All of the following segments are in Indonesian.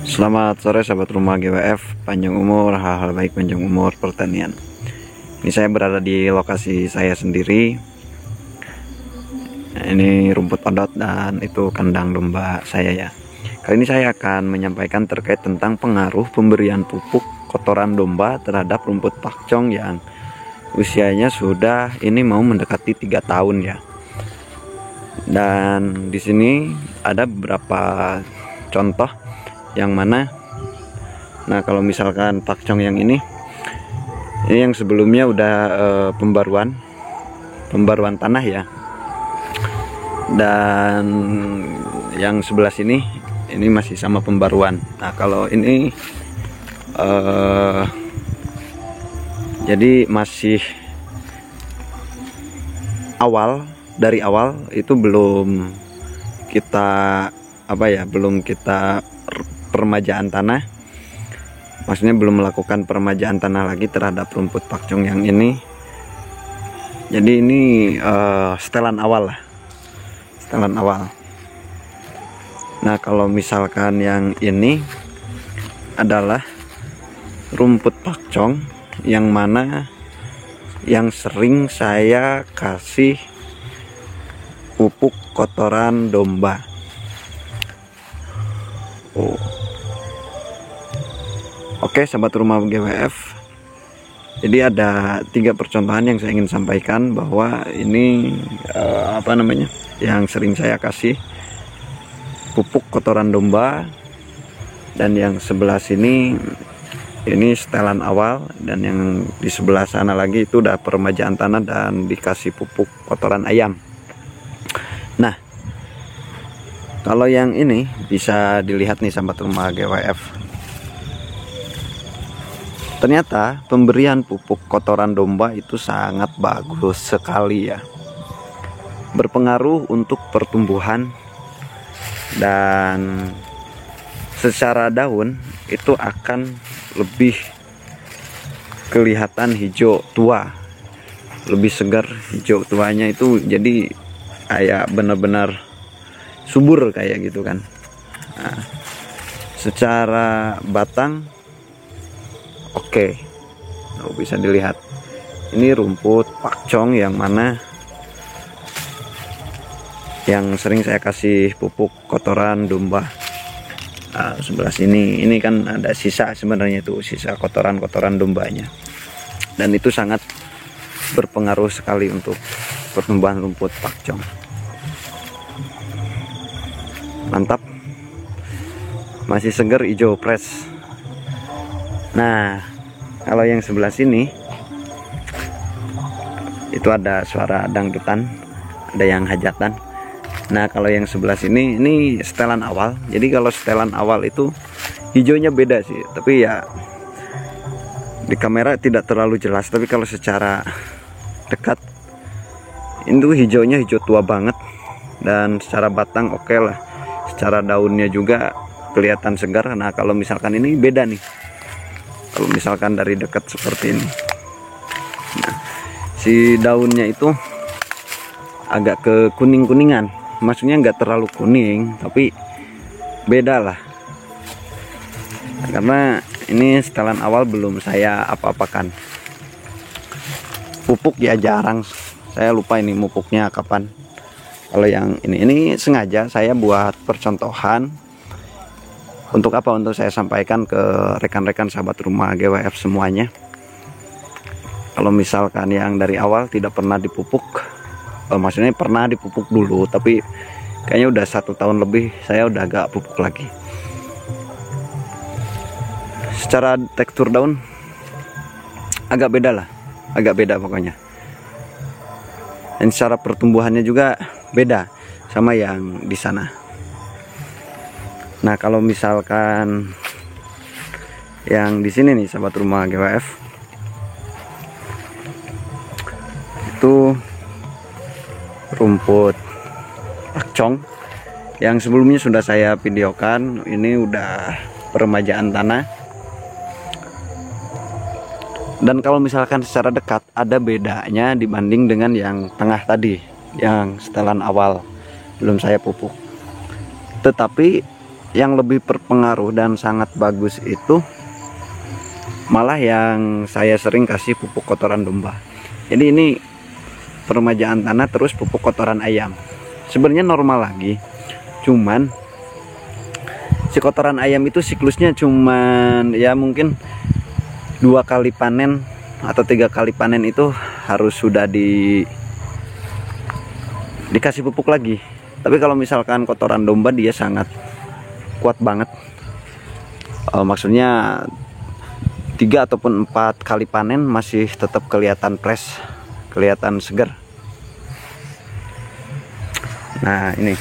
Selamat sore sahabat rumah GWF, panjang umur, hal-hal baik panjang umur pertanian. Ini saya berada di lokasi saya sendiri. Ini rumput odot dan itu kandang domba saya ya. Kali ini saya akan menyampaikan terkait tentang pengaruh pemberian pupuk kotoran domba terhadap rumput pakcong yang usianya sudah ini mau mendekati 3 tahun ya. Dan di sini ada beberapa contoh yang mana, nah kalau misalkan pakcong yang ini yang sebelumnya udah pembaruan tanah ya, dan yang sebelah sini ini masih sama pembaruan. Nah kalau ini jadi masih dari awal itu belum kita belum kita peremajaan tanah, maksudnya belum melakukan peremajaan tanah lagi terhadap rumput pakcong yang ini. Jadi ini setelan awal. Nah kalau misalkan yang ini adalah rumput pakcong yang mana yang sering saya kasih pupuk kotoran domba. Oke sahabat rumah GWF, jadi ada 3 percontohan yang saya ingin sampaikan bahwa ini yang sering saya kasih pupuk kotoran domba, dan yang sebelah sini ini setelan awal, dan yang di sebelah sana lagi itu udah peremajaan tanah dan dikasih pupuk kotoran ayam. Nah kalau yang ini bisa dilihat nih sahabat rumah GWF, ternyata pemberian pupuk kotoran domba itu sangat bagus sekali ya, berpengaruh untuk pertumbuhan, dan secara daun itu akan lebih kelihatan hijau tua, lebih segar hijau tuanya itu, jadi kayak benar-benar subur kayak gitu kan. Nah, secara batang oke. Bisa dilihat ini rumput pakcong yang mana yang sering saya kasih pupuk kotoran domba. Nah, sebelah sini ini kan ada sisa, sebenarnya itu sisa kotoran dombanya, dan itu sangat berpengaruh sekali untuk pertumbuhan rumput pakcong. Mantap, masih segar hijau fresh. Nah kalau yang sebelah sini itu ada suara dangdutan, ada yang hajatan. Nah kalau yang sebelah sini ini setelan awal. Jadi kalau setelan awal itu hijaunya beda sih, tapi ya di kamera tidak terlalu jelas, tapi kalau secara dekat itu hijaunya hijau tua banget, dan secara batang oke lah, secara daunnya juga kelihatan segar. Nah kalau misalkan ini beda nih, kalau misalkan dari dekat seperti ini, nah, si daunnya itu agak ke kuning-kuningan, maksudnya nggak terlalu kuning tapi beda lah, karena ini setelan awal belum saya apa-apakan. Pupuk ya jarang, saya lupa ini pupuknya kapan. Kalau yang ini sengaja saya buat percontohan. Untuk apa? Untuk saya sampaikan ke rekan-rekan sahabat rumah GWF semuanya. Kalau misalkan yang dari awal tidak pernah dipupuk, maksudnya pernah dipupuk dulu tapi kayaknya udah 1 tahun lebih saya udah agak pupuk lagi. Secara tekstur daun agak beda pokoknya, dan secara pertumbuhannya juga beda sama yang di sana. Nah kalau misalkan yang di sini nih sahabat rumah GWF, itu rumput pakcong yang sebelumnya sudah saya videokan. Ini udah peremajaan tanah, dan kalau misalkan secara dekat ada bedanya dibanding dengan yang tengah tadi, yang setelan awal belum saya pupuk. Tetapi yang lebih berpengaruh dan sangat bagus itu malah yang saya sering kasih pupuk kotoran domba. Jadi ini peremajaan tanah terus pupuk kotoran ayam. Sebenarnya normal lagi, cuman si kotoran ayam itu siklusnya cuman ya mungkin 2 kali panen atau 3 kali panen itu harus sudah dikasih pupuk lagi. Tapi kalau misalkan kotoran domba dia sangat kuat banget, maksudnya 3 ataupun 4 kali panen masih tetap kelihatan fresh, kelihatan segar. Nah ini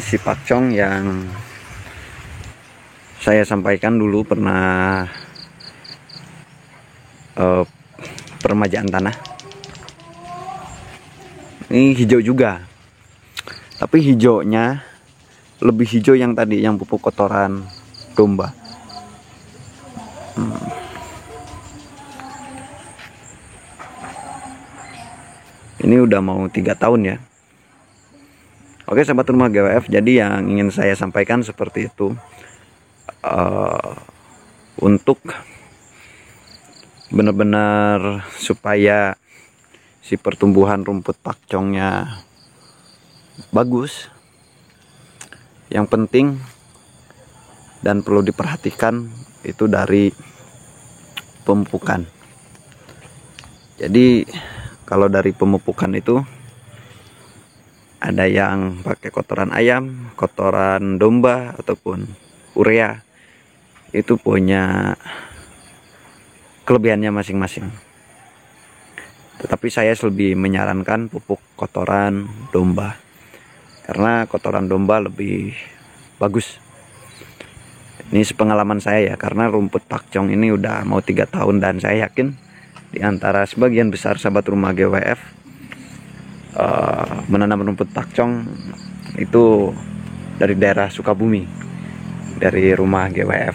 si pakcong yang saya sampaikan dulu pernah peremajaan tanah. Ini hijau juga, tapi hijaunya lebih hijau yang tadi, yang pupuk kotoran domba. Ini udah mau 3 tahun ya. Oke sahabat rumah GWF, jadi yang ingin saya sampaikan seperti itu. Untuk benar-benar supaya si pertumbuhan rumput pakcongnya bagus, yang penting dan perlu diperhatikan itu dari pemupukan. Jadi kalau dari pemupukan itu ada yang pakai kotoran ayam, kotoran domba ataupun urea, itu punya kelebihannya masing-masing. Tetapi saya lebih menyarankan pupuk kotoran domba, karena kotoran domba lebih bagus. Ini sepengalaman saya ya, karena rumput pakcong ini udah mau 3 tahun dan saya yakin di antara sebagian besar sahabat rumah GWF menanam rumput pakcong itu dari daerah Sukabumi, dari rumah GWF.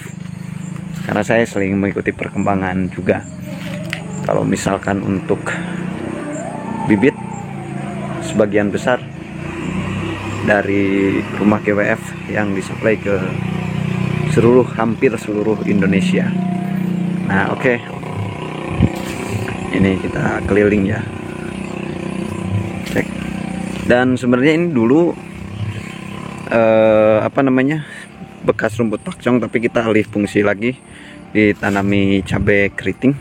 Karena saya sering mengikuti perkembangan juga. Kalau misalkan untuk bibit, sebagian besar dari rumah GWF yang disuplai ke hampir seluruh Indonesia. Nah oke, ini kita keliling ya. Dan sebenarnya ini dulu bekas rumput pakcong, tapi kita alih fungsi lagi, ditanami cabai keriting.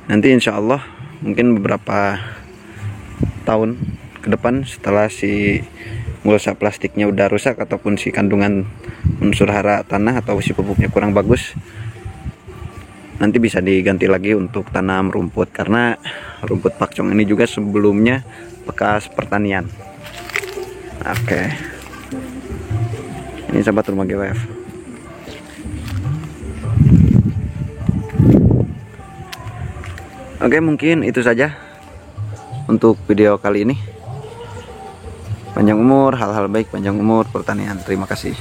Nanti insya Allah mungkin beberapa tahun ke depan, setelah si mulsa plastiknya udah rusak ataupun si kandungan unsur hara tanah atau si pupuknya kurang bagus, nanti bisa diganti lagi untuk tanam rumput. Karena rumput pakcong ini juga sebelumnya bekas pertanian. Oke, ini sahabat rumah GWF. Oke, mungkin itu saja untuk video kali ini. Panjang umur, hal-hal baik, panjang umur pertanian. Terima kasih.